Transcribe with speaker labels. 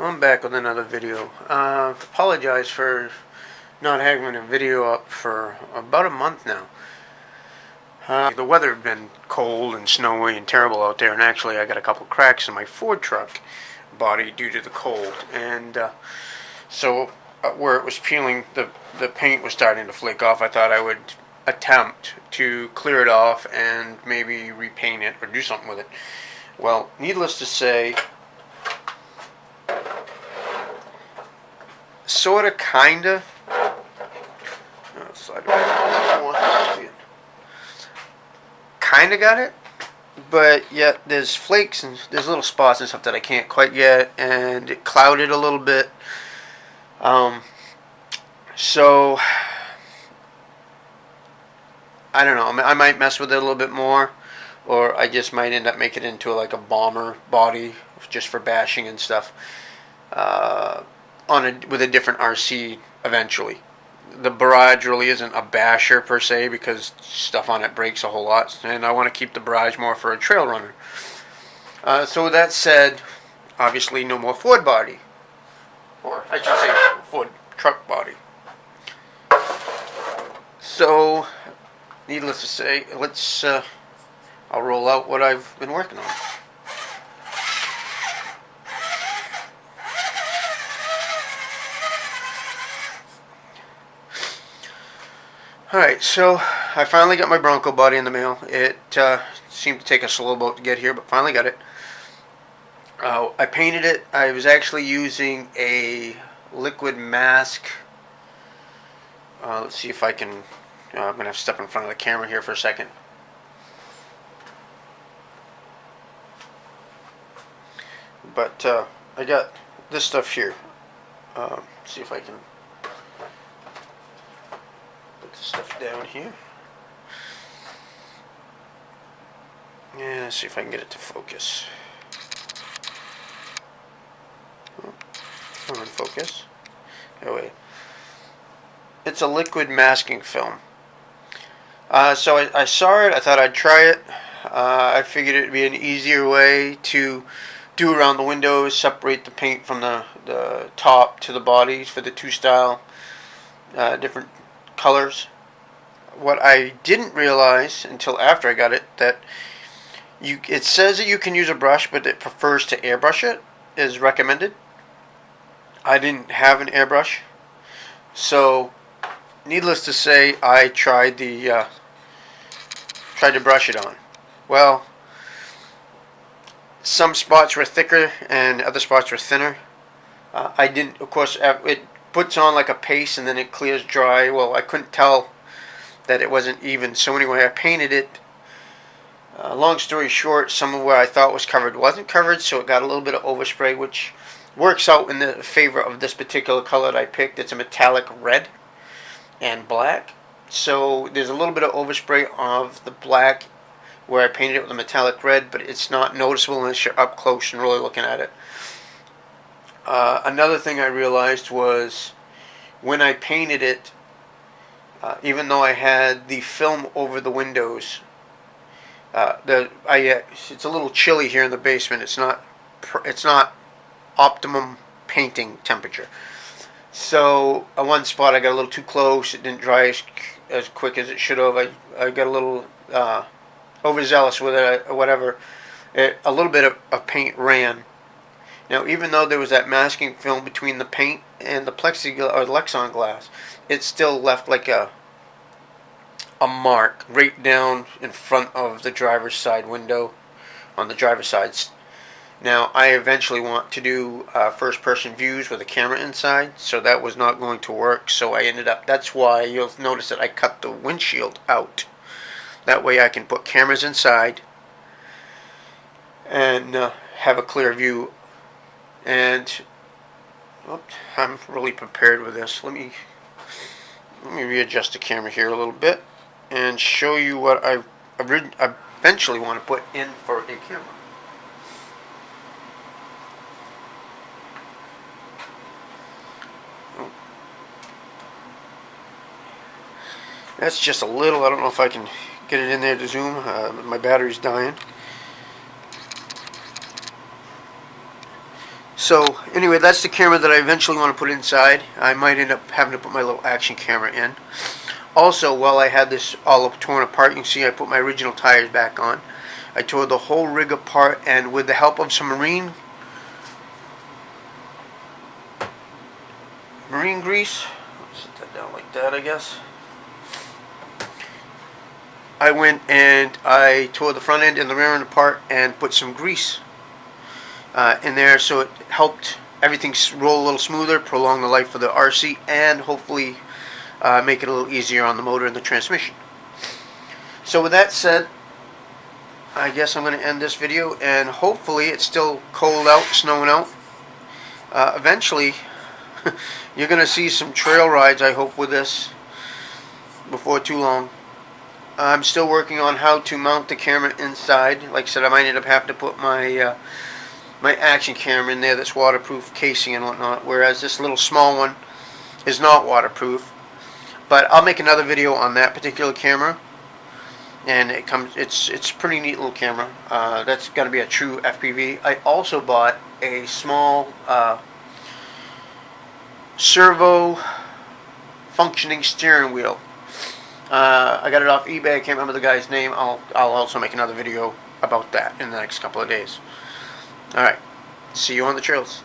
Speaker 1: I'm back with another video. Apologize for not having a video up for about a month now. The weather had been cold and snowy and terrible out there, and actually I got a couple cracks in my Ford truck body due to the cold, and so where it was peeling, the paint was starting to flake off. I thought I would attempt to clear it off and maybe repaint it or do something with it. Well, needless to say, sorta, kinda. Kinda got it, but yet there's flakes and there's little spots and stuff that I can't quite get, and it clouded a little bit. So I don't know. I might mess with it a little bit more, or I just might end up making it into like a bomber body just for bashing and stuff. With a different RC eventually. The Barrage really isn't a basher per se because stuff on it breaks a whole lot, and I want to keep the Barrage more for a trail runner. So with that said, obviously no more Ford body, or I should say Ford truck body. So needless to say, let's I'll roll out what I've been working on. Alright, so I finally got my Bronco body in the mail. It seemed to take a slow boat to get here, but finally got it. I painted it. I was actually using a liquid mask. Let's see if I can... I'm going to have to step in front of the camera here for a second. But I got this stuff here. See if I can... stuff down here. Yeah, let's see if I can get it to focus. Come on, focus. Oh wait. It's a liquid masking film. So I saw it. I thought I'd try it. I figured it'd be an easier way to do around the windows, separate the paint from the top to the bodies for the two style different colors. What I didn't realize until after I got it, that it says that you can use a brush, but it prefers to airbrush it, is recommended. I didn't have an airbrush, so needless to say, I tried to brush it on. Well, some spots were thicker and other spots were thinner. I didn't, of course, it puts on like a paste and then it clears dry. Well, I couldn't tell that it wasn't even, so anyway I painted it. Long story short, some of where I thought was covered wasn't covered, so it got a little bit of overspray, which works out in the favor of this particular color that I picked. It's a metallic red and black, so there's a little bit of overspray of the black where I painted it with a metallic red, but it's not noticeable unless you're up close and really looking at it. Another thing I realized was when I painted it, even though I had the film over the windows, it's a little chilly here in the basement. It's not optimum painting temperature. So at one spot I got a little too close. It didn't dry as quick as it should have. I got a little overzealous with it or whatever. A little bit of paint ran. Now, even though there was that masking film between the paint and the plexiglass or the Lexan glass, it still left like a mark right down in front of the driver's side window on the driver's sides. Now, I eventually want to do first-person views with a camera inside, so that was not going to work. So I ended up. That's why you'll notice that I cut the windshield out. That way, I can put cameras inside and have a clear view. And I'm really prepared with this. Let me readjust the camera here a little bit and show you what I eventually want to put in for a camera. That's just a little. I don't know if I can get it in there to zoom. My battery's dying. So anyway, that's the camera that I eventually want to put inside. I might end up having to put my little action camera in. Also, while I had this all up torn apart, you can see I put my original tires back on. I tore the whole rig apart, and with the help of some marine grease, set that down like that, I guess. I went and I tore the front end and the rear end apart and put some grease in there, so it helped everything roll a little smoother, prolong the life of the RC, and hopefully make it a little easier on the motor and the transmission. So with that said, I guess I'm going to end this video, and hopefully it's still cold out, snowing out. Eventually you're going to see some trail rides, I hope, with this before too long. I'm still working on how to mount the camera inside. Like I said, I might end up having to put my my action camera in there that's waterproof, casing and whatnot, whereas this little small one is not waterproof. But I'll make another video on that particular camera, and it's a pretty neat little camera. That's got to be a true FPV. I also bought a small servo functioning steering wheel. I got it off eBay. I can't remember the guy's name. I'll also make another video about that in the next couple of days. Alright, see you on the trails.